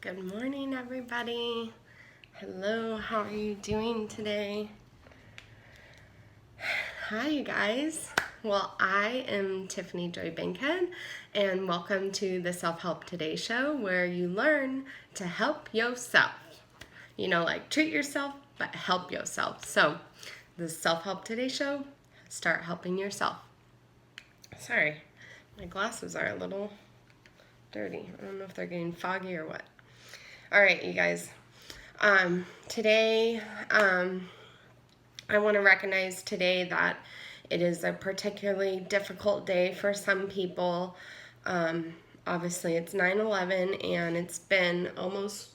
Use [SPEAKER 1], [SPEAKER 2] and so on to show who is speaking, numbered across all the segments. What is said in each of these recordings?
[SPEAKER 1] Good morning, everybody. Hello, how are you doing today? Hi, you guys. Well, I am Tiffany Joy Bankhead, and welcome to the Self-Help Today show where you learn to help yourself. Like treat yourself, but help yourself. So, the Self-Help Today show, start helping yourself. Sorry, my glasses are a little dirty. I don't know if they're getting foggy or what. All right, you guys. Today, I want to recognize today that it is a particularly difficult day for some people. Obviously, it's 9/11, and it's been almost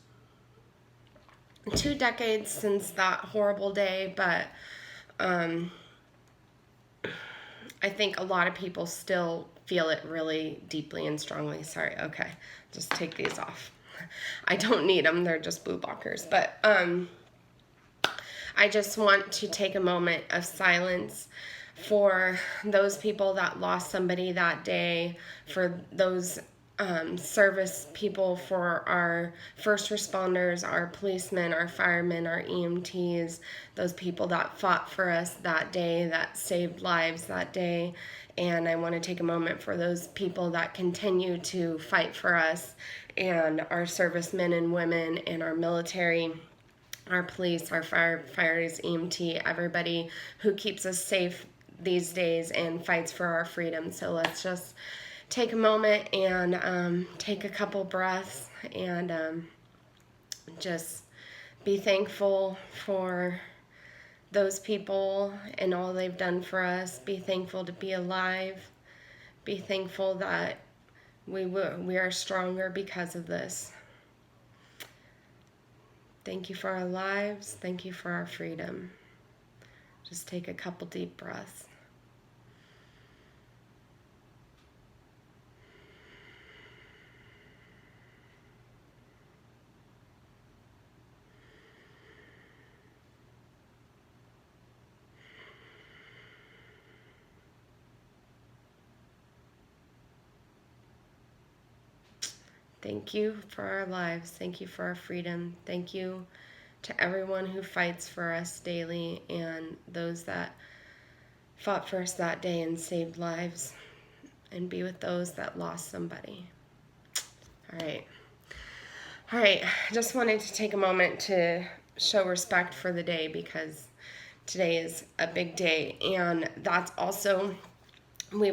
[SPEAKER 1] 2 decades since that horrible day, but I think a lot of people still feel it really deeply and strongly. Sorry, okay, just take these off. I don't need them, they're just blue blockers. But I just want to take a moment of silence for those people that lost somebody that day, for those service people, for our first responders, our policemen, our firemen, our EMTs, those people that fought for us that day, that saved lives that day. And I want to take a moment for those people that continue to fight for us, and our servicemen and women, and our military, our police, our firefighters, EMT, everybody who keeps us safe these days and fights for our freedom. So let's just take a moment and take a couple breaths and just be thankful for those people and all they've done for us. Be thankful to be alive. Be thankful that we are stronger because of this. Thank you for our lives. Thank you for our freedom. Just take a couple deep breaths. Thank you for our lives. Thank you for our freedom. Thank you to everyone who fights for us daily and those that fought for us that day and saved lives. And be with those that lost somebody. All right. I just wanted to take a moment to show respect for the day, because today is a big day. And that's also, we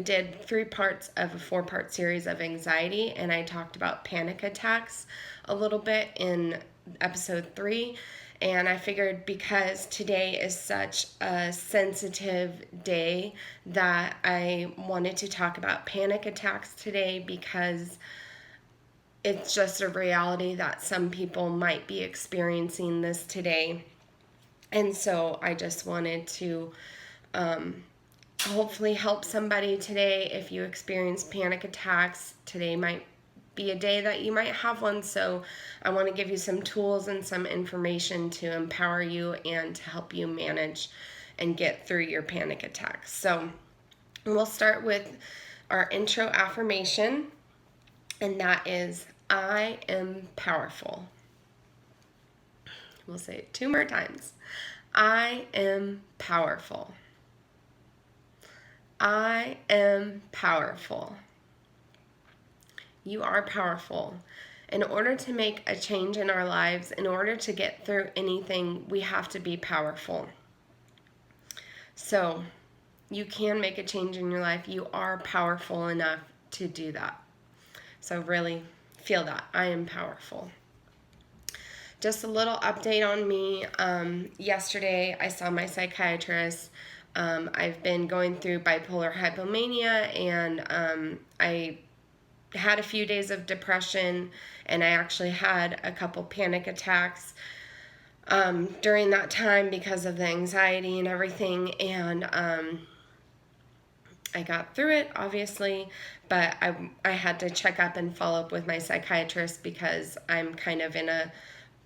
[SPEAKER 1] did 3 parts of a 4-part series of anxiety, and I talked about panic attacks a little bit in episode 3. And I figured because today is such a sensitive day that I wanted to talk about panic attacks today, because it's just a reality that some people might be experiencing this today. And so I just wanted to hopefully help somebody today. If you experience panic attacks, today might be a day that you might have one. So I want to give you some tools and some information to empower you and to help you manage and get through your panic attacks. So we'll start with our intro affirmation, and that is, I am powerful. We'll say it 2 more times. I am powerful. I am powerful. You are powerful. In order to make a change in our lives, in order to get through anything, we have to be powerful. So you can make a change in your life. You are powerful enough to do that. So really feel that. I am powerful. Just a little update on me. Yesterday I saw my psychiatrist. I've been going through bipolar hypomania, and I had a few days of depression, and I actually had a couple panic attacks during that time because of the anxiety and everything. And I got through it, obviously, but I had to check up and follow up with my psychiatrist because I'm kind of in a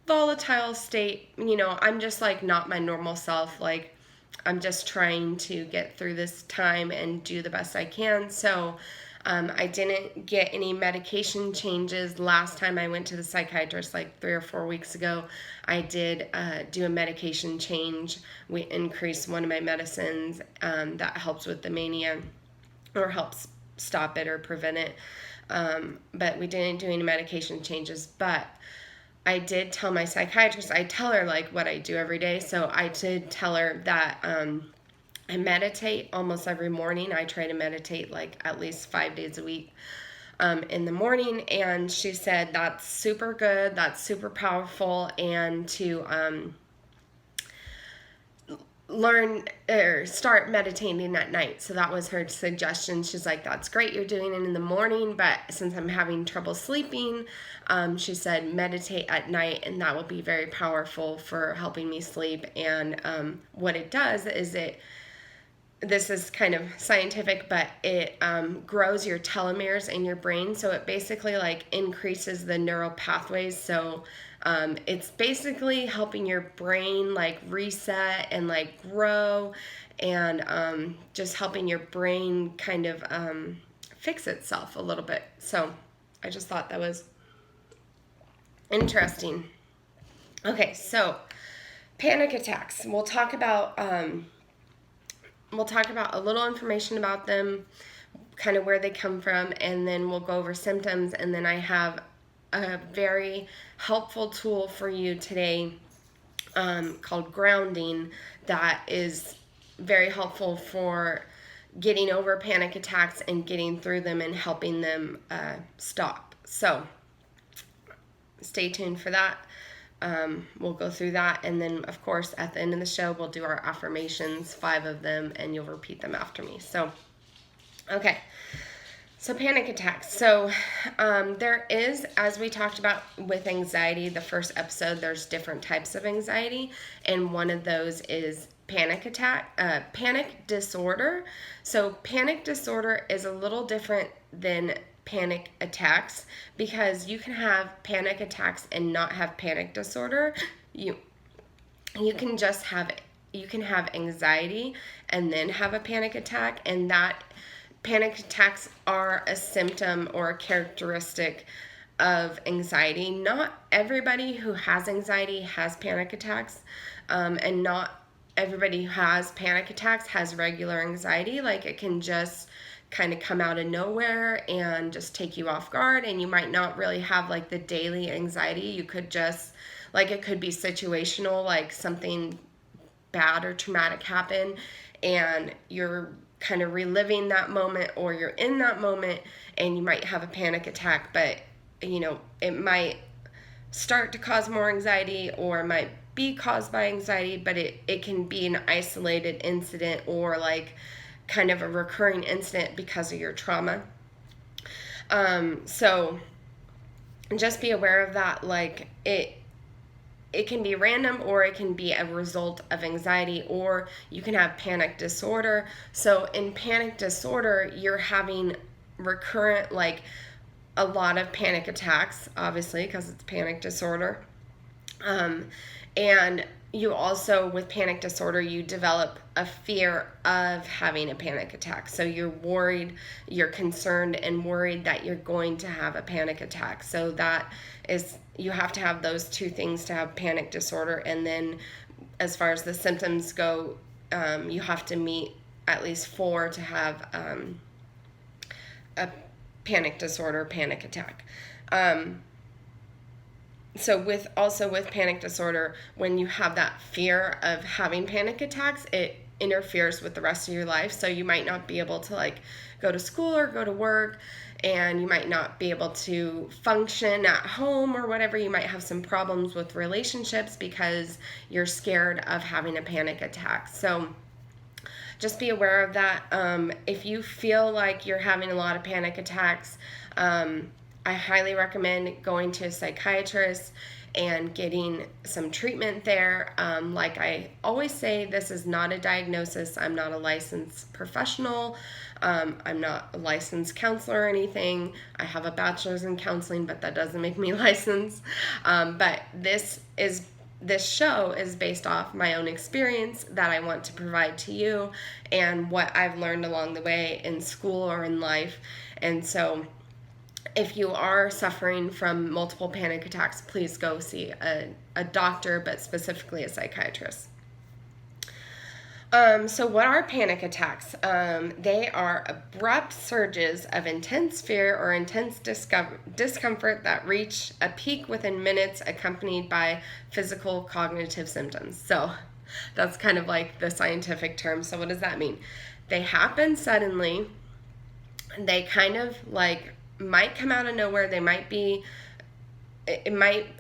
[SPEAKER 1] volatile state. I'm just like not my normal self. Like, I'm just trying to get through this time and do the best I can. So I didn't get any medication changes last time I went to the psychiatrist, like 3 or 4 weeks ago. I did do a medication change. We increased one of my medicines that helps with the mania, or helps stop it or prevent it. But we didn't do any medication changes. But I did tell my psychiatrist, I tell her like what I do every day. So I did tell her that I meditate almost every morning. I try to meditate like at least 5 days a week in the morning. And she said that's super good, that's super powerful, and to learn or start meditating at night. So that was her suggestion. She's like, that's great, you're doing it in the morning, but since I'm having trouble sleeping, she said meditate at night, and that will be very powerful for helping me sleep. And what it does is this is kind of scientific, but it grows your telomeres in your brain. So it basically like increases the neural pathways. So it's basically helping your brain like reset and like grow, and just helping your brain kind of fix itself a little bit. So I just thought that was interesting. Okay, so panic attacks. We'll talk about a little information about them, kind of where they come from, and then we'll go over symptoms. And then I have a very helpful tool for you today called grounding that is very helpful for getting over panic attacks and getting through them and helping them stop. So stay tuned for that. We'll go through that, and then of course at the end of the show we'll do our affirmations, 5 of them, and you'll repeat them after me. So okay, so panic attacks. So there is, as we talked about with anxiety, the first episode, there's different types of anxiety, and one of those is panic disorder. So panic disorder is a little different than panic attacks, because you can have panic attacks and not have panic disorder. You can just have anxiety and then have a panic attack, and that panic attacks are a symptom or a characteristic of anxiety. Not everybody who has anxiety has panic attacks, and not everybody who has panic attacks has regular anxiety. Like, it can just kind of come out of nowhere and just take you off guard, and you might not really have like the daily anxiety. You could just, like, it could be situational, like something bad or traumatic happen and you're kind of reliving that moment, or you're in that moment and you might have a panic attack, but it might start to cause more anxiety, or it might be caused by anxiety, but it can be an isolated incident, or like kind of a recurring incident because of your trauma. So just be aware of that. Like, it can be random, or it can be a result of anxiety, or you can have panic disorder. So in panic disorder, you're having recurrent, like a lot of panic attacks, obviously, because it's panic disorder. And you also, with panic disorder, you develop a fear of having a panic attack. So you're worried, you're concerned and worried that you're going to have a panic attack. So that is, you have to have those two things to have panic disorder. And then as far as the symptoms go, you have to meet at least 4 to have a panic disorder, panic attack. So with panic disorder, when you have that fear of having panic attacks, it interferes with the rest of your life. So you might not be able to like go to school or go to work, and you might not be able to function at home or whatever. You might have some problems with relationships because you're scared of having a panic attack. So just be aware of that. If you feel like you're having a lot of panic attacks, I highly recommend going to a psychiatrist and getting some treatment there. Like I always say, this is not a diagnosis. I'm not a licensed professional. I'm not a licensed counselor or anything. I have a bachelor's in counseling, but that doesn't make me licensed. But this is this show is based off my own experience that I want to provide to you and what I've learned along the way in school or in life. And so if you are suffering from multiple panic attacks, please go see a doctor, but specifically a psychiatrist. So what are panic attacks? They are abrupt surges of intense fear or intense discomfort that reach a peak within minutes, accompanied by physical cognitive symptoms. So that's kind of like the scientific term. So what does that mean? They happen suddenly. They kind of like might come out of nowhere. It might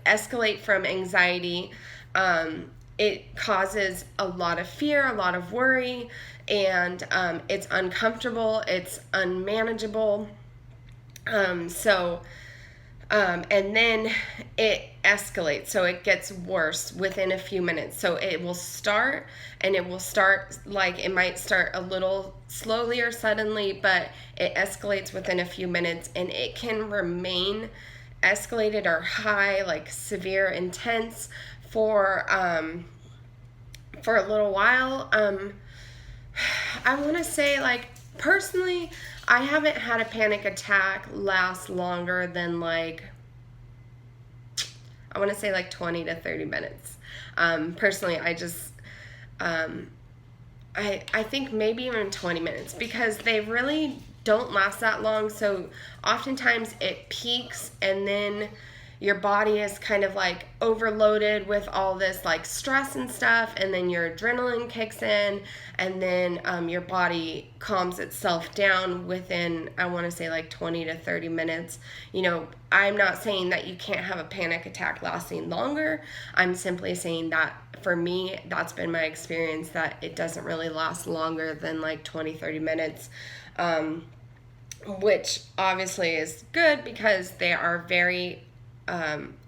[SPEAKER 1] escalate from anxiety. It causes a lot of fear, a lot of worry, and it's uncomfortable, it's unmanageable. And then it escalates, so it gets worse within a few minutes. So it will start like, it might start a little slowly or suddenly, but it escalates within a few minutes, and it can remain escalated or high, like severe, intense, for a little while. I want to say, like, personally, I haven't had a panic attack last longer than, like, I want to say like 20 to 30 minutes. Personally, I just, I think maybe even 20 minutes, because they really don't last that long. So oftentimes it peaks, and then your body is kind of like overloaded with all this like stress and stuff, and then your adrenaline kicks in, and then your body calms itself down within, I want to say, like 20 to 30 minutes. You know, I'm not saying that you can't have a panic attack lasting longer. I'm simply saying that for me, that's been my experience, that it doesn't really last longer than like 20, 30 minutes. Which obviously is good, because they are very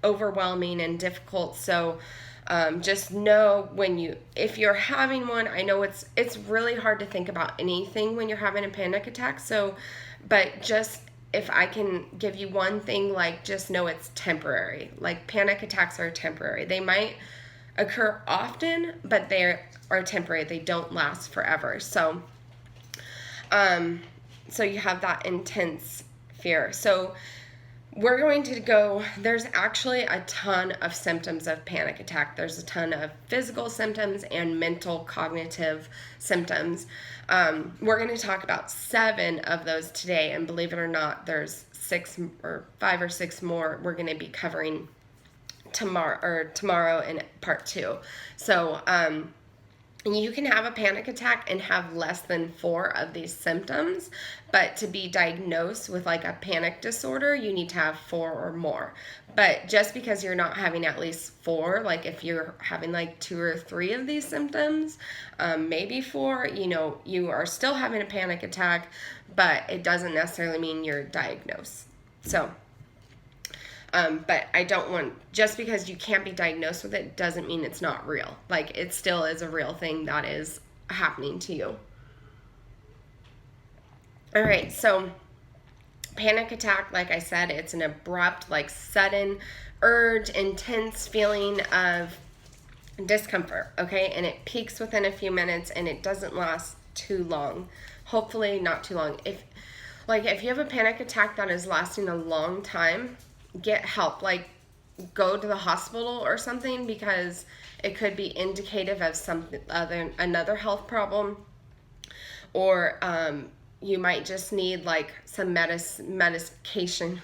[SPEAKER 1] overwhelming and difficult. So just know if you're having one. I know it's really hard to think about anything when you're having a panic attack. So, but just, if I can give you one thing, like, just know it's temporary. Like, panic attacks are temporary. They might occur often, but they are temporary. They don't last forever. So, so you have that intense fear. So we're going to go, there's actually a ton of symptoms of panic attack. There's a ton of physical symptoms and mental cognitive symptoms. We're going to talk about 7 of those today, and believe it or not, there's 5 or 6 more we're going to be covering tomorrow in part 2. So, you can have a panic attack and have less than 4 of these symptoms, but to be diagnosed with like a panic disorder, you need to have 4 or more. But just because you're not having at least 4, like if you're having like 2 or 3 of these symptoms, maybe 4, you are still having a panic attack, but it doesn't necessarily mean you're diagnosed. So, but I don't want, just because you can't be diagnosed with it doesn't mean it's not real. Like, it still is a real thing that is happening to you. All right, so panic attack, like I said, it's an abrupt, like sudden, urge, intense feeling of discomfort, okay? And it peaks within a few minutes, and it doesn't last too long. Hopefully not too long. If you have a panic attack that is lasting a long time, get help. Like, go to the hospital or something, because it could be indicative of another health problem, or you might just need like some medication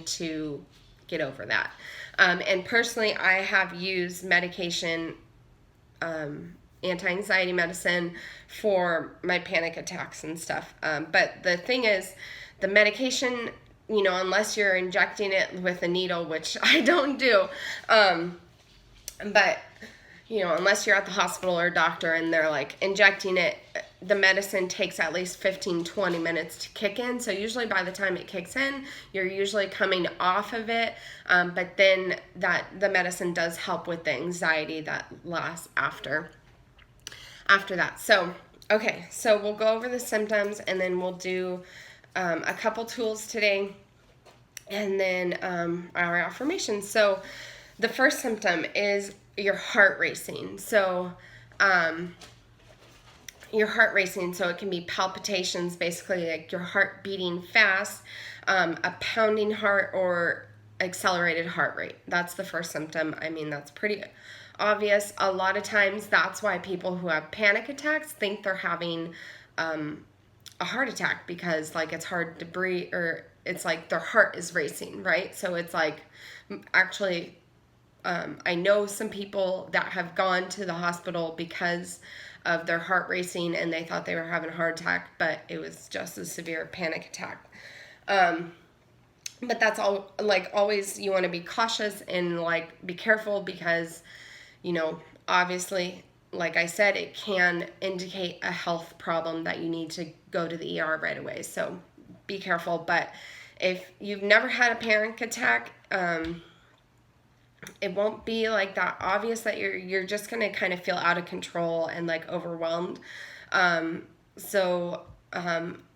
[SPEAKER 1] to get over that. And personally, I have used medication, anti-anxiety medicine, for my panic attacks and stuff. But the thing is, the medication, unless you're injecting it with a needle, which I don't do, but, unless you're at the hospital or doctor and they're like injecting it, the medicine takes at least 15-20 minutes to kick in. So usually by the time it kicks in, you're usually coming off of it. But then the medicine does help with the anxiety that lasts after that. So, okay, so we'll go over the symptoms, and then we'll do a couple tools today, and then our affirmations. So the first symptom is your heart racing. So, your heart racing, so it can be palpitations, basically like your heart beating fast, a pounding heart, or accelerated heart rate. That's the first symptom. I mean, that's pretty obvious. A lot of times that's why people who have panic attacks think they're having a heart attack, because like it's hard to breathe, or it's like their heart is racing, right? So it's like, actually, I know some people that have gone to the hospital because of their heart racing, and they thought they were having a heart attack, but it was just a severe panic attack. But that's all, like, always you want to be cautious and like be careful, because, you know, obviously, like I said, it can indicate a health problem that you need to go to the ER right away. So be careful. But if you've never had a panic attack, it won't be like that obvious that you're just gonna kind of feel out of control and like overwhelmed. So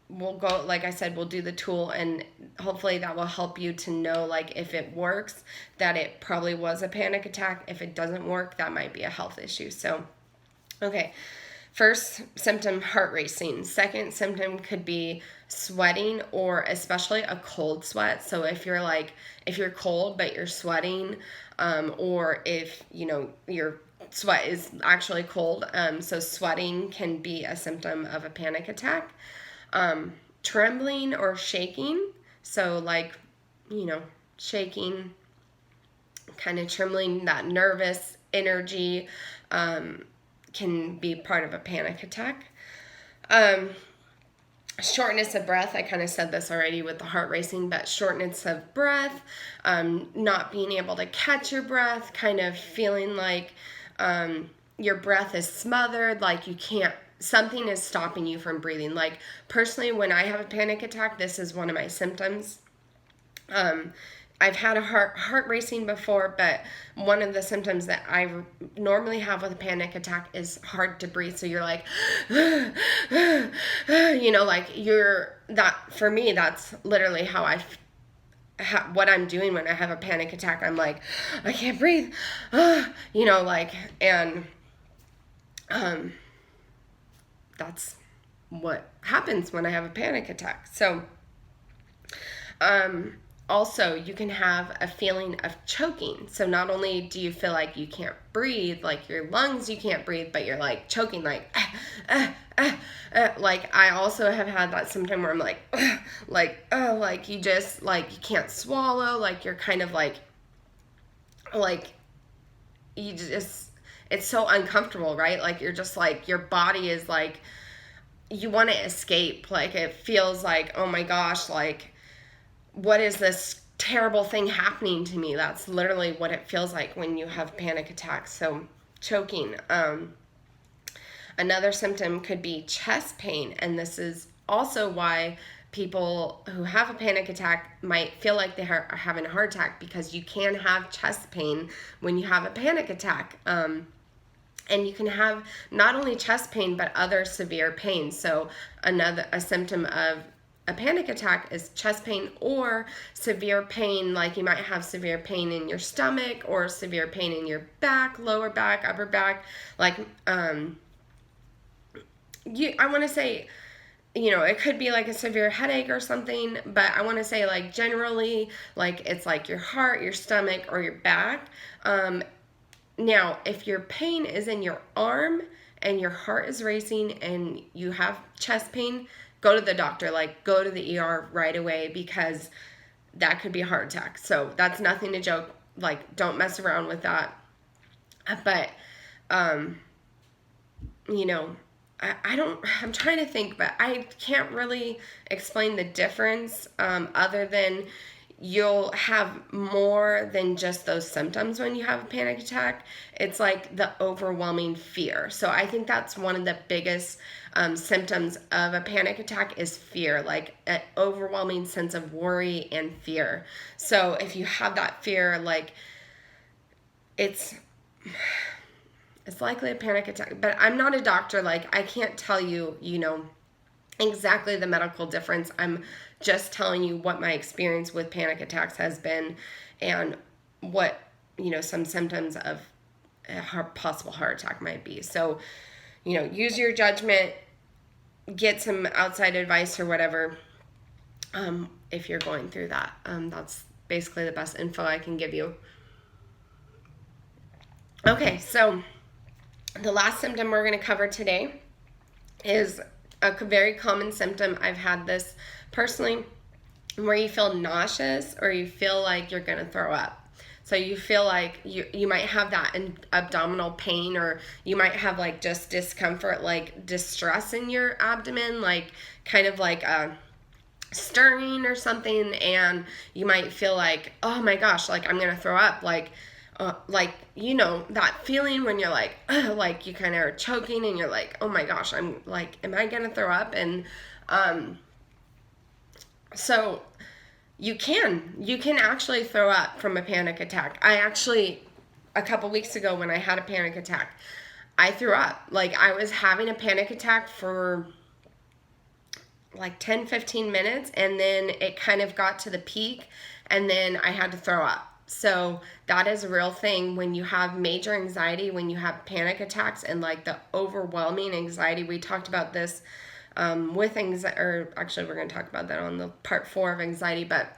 [SPEAKER 1] we'll go, like I said, we'll do the tool, and hopefully that will help you to know, like, if it works, that it probably was a panic attack. If it doesn't work, that might be a health issue. So, okay. First symptom, heart racing. Second symptom could be sweating, or especially a cold sweat. So if you're cold but you're sweating, or if, you know, your sweat is actually cold. So sweating can be a symptom of a panic attack. Trembling or shaking. So like, you know, shaking, kind of trembling, that nervous energy, can be part of a panic attack. Shortness of breath. I kind of said this already with the heart racing, but shortness of breath, not being able to catch your breath, kind of feeling like your breath is smothered, like you can't, something is stopping you from breathing. Like personally, when I have a panic attack, this is one of my symptoms. I've had a heart racing before, but one of the symptoms that I normally have with a panic attack is hard to breathe. So you're like, you know, like for me, that's literally how what I'm doing when I have a panic attack. I'm like, I can't breathe, you know, like, and that's what happens when I have a panic attack. So, also, you can have a feeling of choking. So not only do you feel like you can't breathe, like your lungs, you can't breathe, but you're like choking, like, like I also have had that symptom where I'm like, like you just, like, you can't swallow, like you're kind of like you just, it's so uncomfortable, right? Like you're just like, your body is like, you want to escape. Like it feels like, oh my gosh, like, what is this terrible thing happening to me? That's literally what it feels like when you have panic attacks. So choking. Another symptom could be chest pain. And this is also why people who have a panic attack might feel like they are having a heart attack, because you can have chest pain when you have a panic attack. And you can have not only chest pain, but other severe pain. So a symptom of a panic attack is chest pain or severe pain, like you might have severe pain in your stomach or severe pain in your back, lower back, upper back. Like, I want to say, you know, it could be like a severe headache or something, but I want to say, like, generally, like, it's like your heart, your stomach, or your back. Now, if your pain is in your arm and your heart is racing and you have chest pain, go to the doctor, like go to the ER right away, because that could be a heart attack. So that's nothing to joke, like don't mess around with that. But, you know, I'm trying to think, but I can't really explain the difference, other than you'll have more than just those symptoms when you have a panic attack. It's like the overwhelming fear. So I think that's one of the biggest symptoms of a panic attack is fear, like an overwhelming sense of worry and fear. So if you have that fear, like it's likely a panic attack. But I'm not a doctor. Like I can't tell you, you know, exactly the medical difference. I'm just telling you what my experience with panic attacks has been and what some symptoms of a possible heart attack might be. So, use your judgment, get some outside advice or whatever, if you're going through that. That's basically the best info I can give you. Okay, so the last symptom we're going to cover today is a very common symptom. I've had this personally, where you feel nauseous or you feel like you're going to throw up. So you feel like you might have that abdominal pain, or you might have like just discomfort, like distress in your abdomen, like kind of like a stirring or something, and you might feel like, oh my gosh, like I'm gonna throw up, like that feeling when you're like you kind of are choking and you're like, oh my gosh, I'm like, am I gonna throw up? And so you can actually throw up from a panic attack. I actually, a couple weeks ago when I had a panic attack, I threw up. Like, I was having a panic attack for like 10-15 minutes, and then it kind of got to the peak, and then I had to throw up. So that is a real thing when you have major anxiety, when you have panic attacks and like the overwhelming anxiety. We talked about this with anxiety, or actually we're going to talk about that on the part 4 of anxiety, but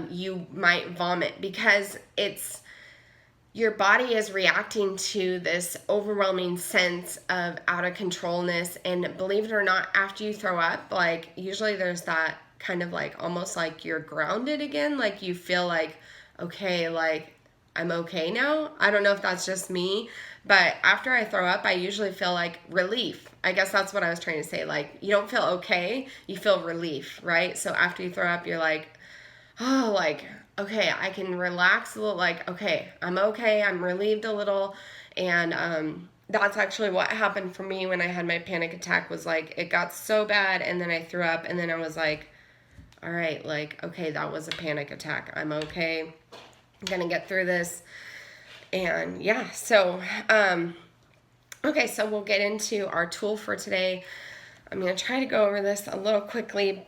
[SPEAKER 1] you might vomit because your body is reacting to this overwhelming sense of out of controlness. And believe it or not, after you throw up, like usually there's that kind of like almost like you're grounded again, like you feel like, okay, like I'm okay now. I don't know if that's just me, but after I throw up, I usually feel like relief. I guess that's what I was trying to say. Like, you don't feel okay, you feel relief, right? So after you throw up, you're like, oh, like, okay, I can relax a little, like, okay, I'm relieved a little. And that's actually what happened for me when I had my panic attack. Was like, it got so bad, and then I threw up, and then I was like, all right, like, okay, that was a panic attack. I'm okay. I'm gonna get through this. And yeah, so, okay, so we'll get into our tool for today. I'm gonna try to go over this a little quickly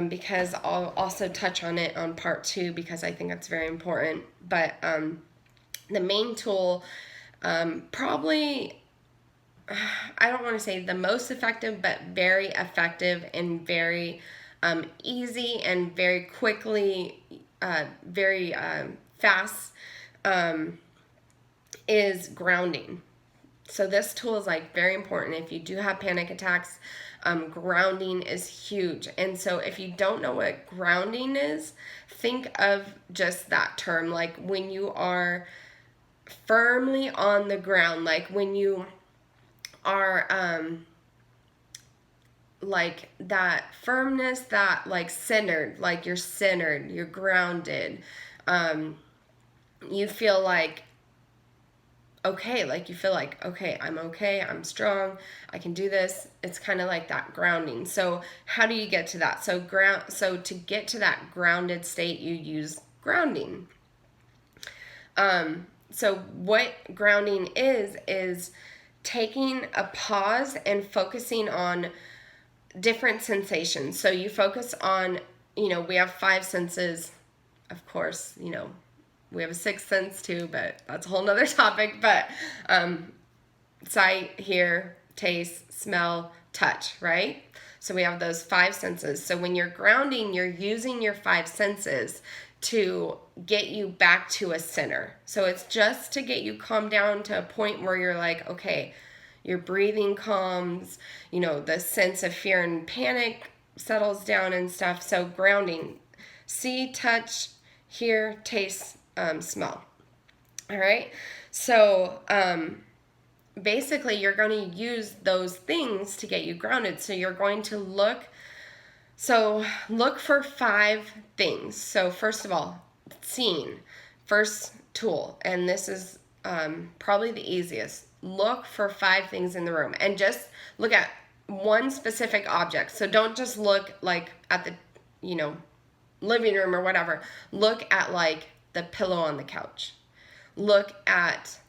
[SPEAKER 1] because I'll also touch on it on part 2 because I think it's very important. But the main tool, probably, I don't want to say the most effective, but very effective and very easy and very quickly, very fast, is grounding. So this tool is like very important. If you do have panic attacks, grounding is huge. And so if you don't know what grounding is, think of just that term, like when you are firmly on the ground, like when you are like that firmness, that like centered, like you're grounded. You feel like okay, like you feel like, okay, I'm strong, I can do this. It's kind of like that grounding. So how do you get to that? So to get to that grounded state, you use grounding. So what grounding is taking a pause and focusing on different sensations. So you focus on, we have 5 senses, of course, we have a 6th sense too, but that's a whole nother topic. But sight, hear, taste, smell, touch, right? So we have those 5 senses. So when you're grounding, you're using your 5 senses to get you back to a center. So it's just to get you calmed down to a point where you're like, okay, your breathing calms, the sense of fear and panic settles down and stuff. So grounding, see, touch, hear, taste, smell. All right. So basically you're going to use those things to get you grounded. So you're going to look for 5 things. So first of all, seeing, first tool, and this is probably the easiest. Look for 5 things in the room and just look at one specific object. So don't just look like at the, living room or whatever. Look at like the pillow on the couch. Look at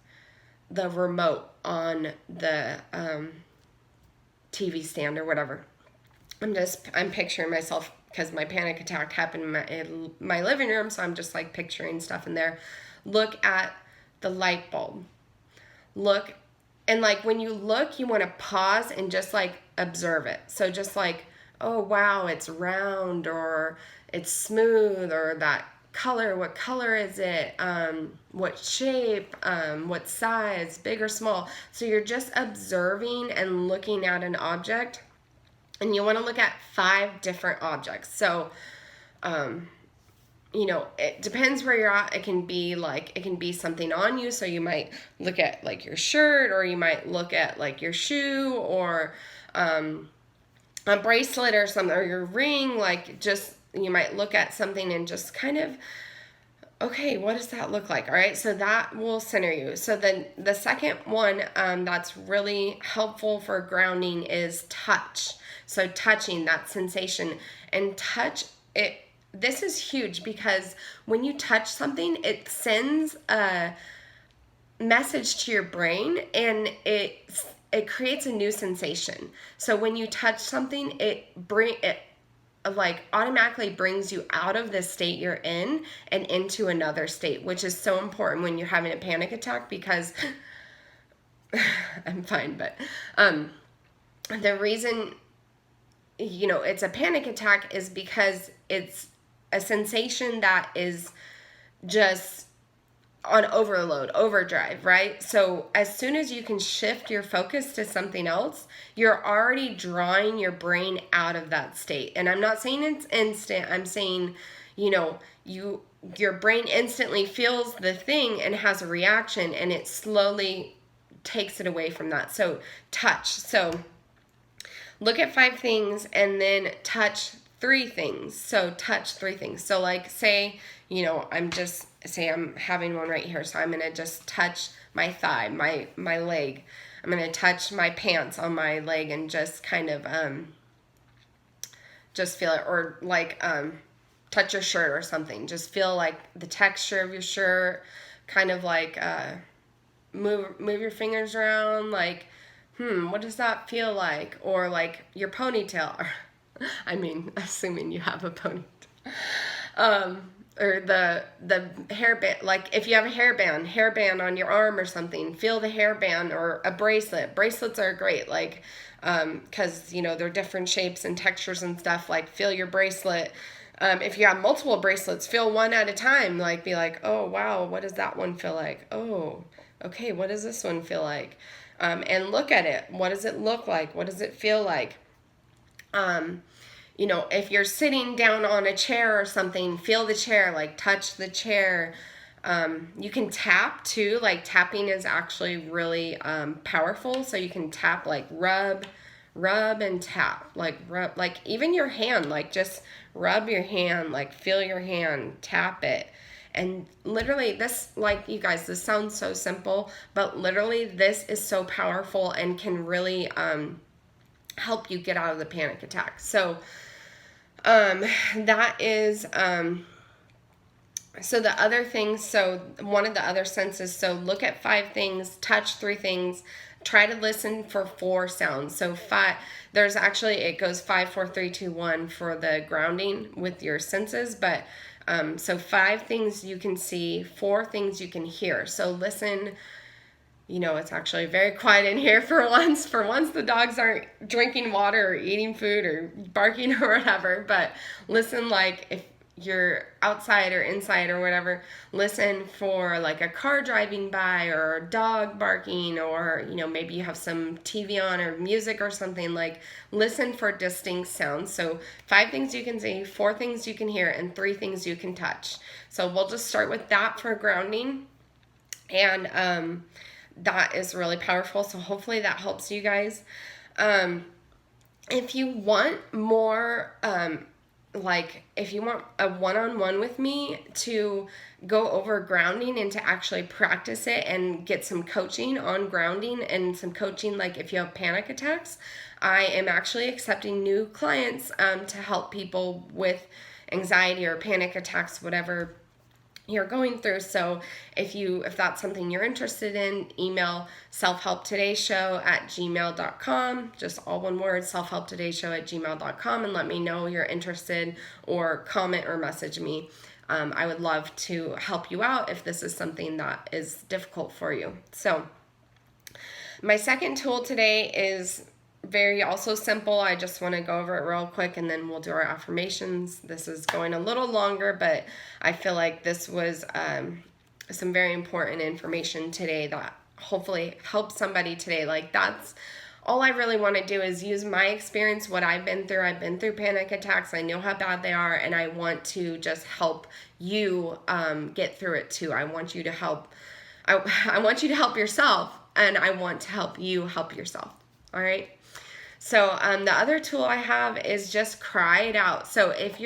[SPEAKER 1] the remote on the TV stand or whatever. I'm picturing myself because my panic attack happened in my living room, so I'm just like picturing stuff in there. look at the light bulb. Look, and like when you look, you want to pause and just like observe it. So just like, oh wow, it's round, or it's smooth, or that color, what color is it, what shape, what size, big or small. So you're just observing and looking at an object, and you want to look at 5 different objects. So it depends where you're at. It can be something on you. So you might look at like your shirt, or you might look at like your shoe, or a bracelet or something, or your ring. Like, just, you might look at something and just kind of, okay, what does that look like? All right, so that will center you. So then the second one that's really helpful for grounding is touch. So touching, that sensation, and touch it. This is huge, because when you touch something, it sends a message to your brain, and it creates a new sensation. So when you touch something, it like automatically brings you out of the state you're in and into another state, which is so important when you're having a panic attack, because I'm fine, but the reason it's a panic attack is because it's a sensation that is just on overload, overdrive, right? So as soon as you can shift your focus to something else, you're already drawing your brain out of that state. And I'm not saying it's instant. I'm saying, your brain instantly feels the thing and has a reaction, and it slowly takes it away from that. So touch. So look at 5 things and then touch 3 things. So touch 3 things. So like, say, I'm having one right here. So I'm going to just touch my thigh, my leg. I'm going to touch my pants on my leg and just kind of just feel it. Or like touch your shirt or something. Just feel like the texture of your shirt, kind of like move your fingers around, like, what does that feel like? Or like your ponytail. Assuming you have a ponytail. Or the hairband, like if you have a hairband on your arm or something, feel the hairband. Or a bracelet. Bracelets are great, like, because, they're different shapes and textures and stuff. Like, feel your bracelet. If you have multiple bracelets, feel one at a time. Like, be like, oh, wow, what does that one feel like? Oh, okay, what does this one feel like? And look at it. What does it look like? What does it feel like? If you're sitting down on a chair or something, feel the chair, like touch the chair. You can tap too, like tapping is actually really powerful. So you can tap, like rub and tap, like rub, like even your hand, like just rub your hand, like feel your hand, tap it. And literally this, like, you guys, this sounds so simple, but literally this is so powerful and can really help you get out of the panic attack. So that is so the other things, so one of the other senses, so look at 5 things, touch 3 things, try to listen for 4 sounds. So there's actually, it goes 5, 4, 3, 2, 1 for the grounding with your senses, but so 5 things you can see, 4 things you can hear. So listen. It's actually very quiet in here for once. For once, the dogs aren't drinking water or eating food or barking or whatever. But listen, like if you're outside or inside or whatever, listen for like a car driving by or a dog barking, or, maybe you have some TV on or music or something. Like, listen for distinct sounds. So 5 things you can see, 4 things you can hear, and 3 things you can touch. So we'll just start with that for grounding. And, that is really powerful. So hopefully that helps you guys. If you want more, if you want a one-on-one with me to go over grounding and to actually practice it and get some coaching on grounding and some coaching, like if you have panic attacks, I am actually accepting new clients to help people with anxiety or panic attacks, whatever you're going through. So if that's something you're interested in, email selfhelptodayshow@gmail.com, just all one word, selfhelptodayshow@gmail.com, and let me know you're interested, or comment or message me. I would love to help you out if this is something that is difficult for you. So my second tool today is very also simple. I just want to go over it real quick and then we'll do our affirmations. This is going a little longer, but I feel like this was some very important information today that hopefully helps somebody today. Like, that's all I really want to do is use my experience, what I've been through. I've been through panic attacks. I know how bad they are, and I want to just help you get through it too. I want you to help. I want you to help yourself, and I want to help you help yourself. All right. So the other tool I have is just cry it out. So if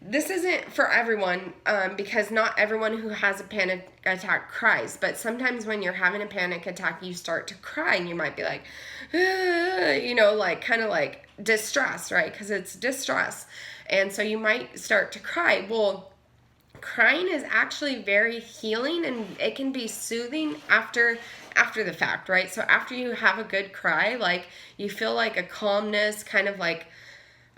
[SPEAKER 1] this isn't for everyone because not everyone who has a panic attack cries, but sometimes when you're having a panic attack, you start to cry and you might be like, like kind of like distress, right? Because it's distress. And so you might start to cry. Well, crying is actually very healing and it can be soothing after the fact, right? So after you have a good cry, like you feel like a calmness, kind of like,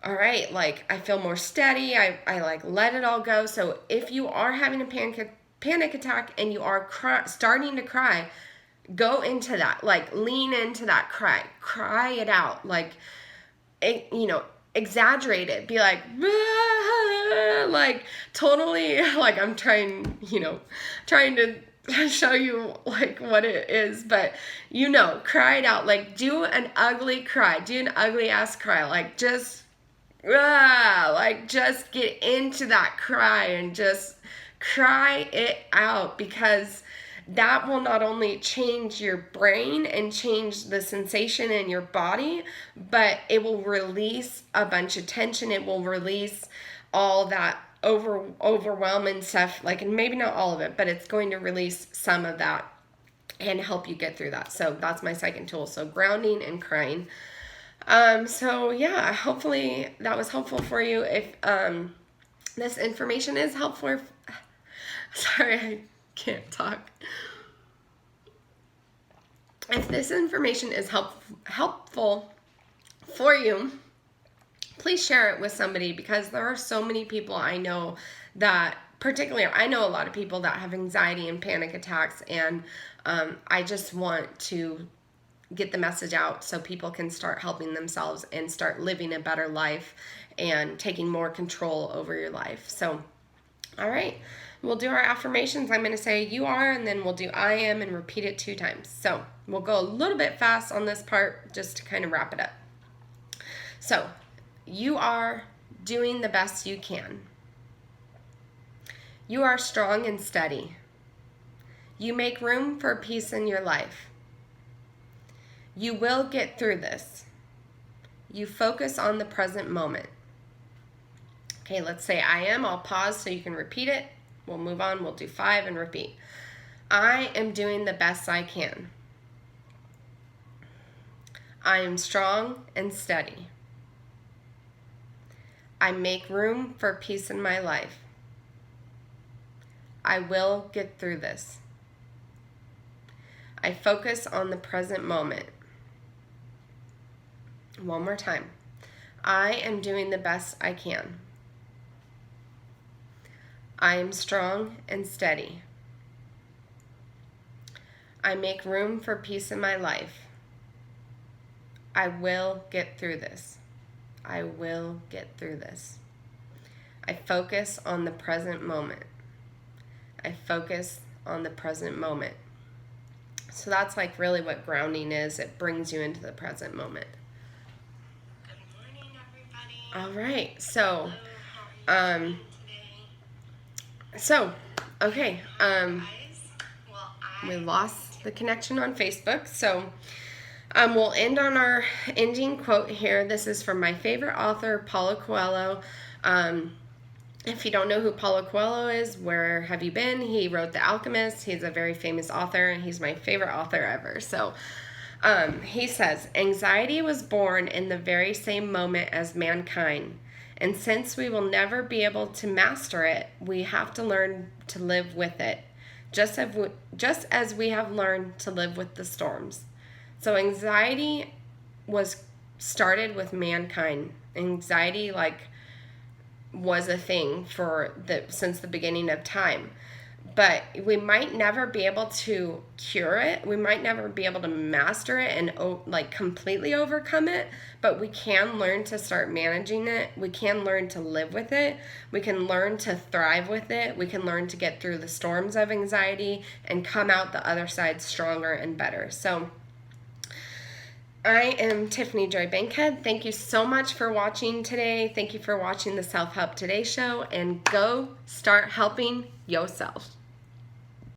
[SPEAKER 1] all right, like I feel more steady. I like let it all go. So if you are having a panic attack and you are starting to cry, go into that, like lean into that cry it out, like exaggerate it, be like, "Ah," like totally, like I'm trying to show you like what it is, but cry it out, like do an ugly cry, do an ugly ass cry, like just get into that cry and just cry it out, because that will not only change your brain and change the sensation in your body, but it will release a bunch of tension. It will release all that overwhelming stuff, like, and maybe not all of it, but it's going to release some of that and help you get through that. So that's my second tool. So grounding and crying. So yeah, hopefully that was helpful for you. If this information is helpful, sorry, I can't talk. If this information is helpful for you, please share it with somebody, because there are so many people I know that, particularly I know a lot of people that have anxiety and panic attacks, and I just want to get the message out so people can start helping themselves and start living a better life and taking more control over your life. So, all right, we'll do our affirmations. I'm going to say you are, and then we'll do I am and repeat it 2 times. So we'll go a little bit fast on this part just to kind of wrap it up. So you are doing the best you can. You are strong and steady. You make room for peace in your life. You will get through this. You focus on the present moment. Okay, let's say I am. I'll pause so you can repeat it. We'll move on. We'll do 5 and repeat. I am doing the best I can. I am strong and steady. I make room for peace in my life. I will get through this. I focus on the present moment. One more time. I am doing the best I can. I am strong and steady. I make room for peace in my life. I will get through this. I will get through this. I focus on the present moment. I focus on the present moment. So that's like really what grounding is. It brings you into the present moment.
[SPEAKER 2] Good morning, everybody.
[SPEAKER 1] All right. So,
[SPEAKER 2] Hello, how are you doing today?
[SPEAKER 1] okay.
[SPEAKER 2] Guys,
[SPEAKER 1] We lost the connection on Facebook. So, we'll end on our ending quote here. This is from my favorite author, Paulo Coelho. If you don't know who Paulo Coelho is, where have you been? He wrote The Alchemist. He's a very famous author, and he's my favorite author ever. So he says, anxiety was born in the very same moment as mankind. And since we will never be able to master it, we have to learn to live with it, just as we have learned to live with the storms. So anxiety was started with mankind. Anxiety, like, was a thing since the beginning of time. But we might never be able to cure it. We might never be able to master it and like completely overcome it, but we can learn to start managing it. We can learn to live with it. We can learn to thrive with it. We can learn to get through the storms of anxiety and come out the other side stronger and better. So I am Tiffany Joy Bankhead. Thank you so much for watching today. Thank you for watching the Self Help Today show, and go start helping yourself.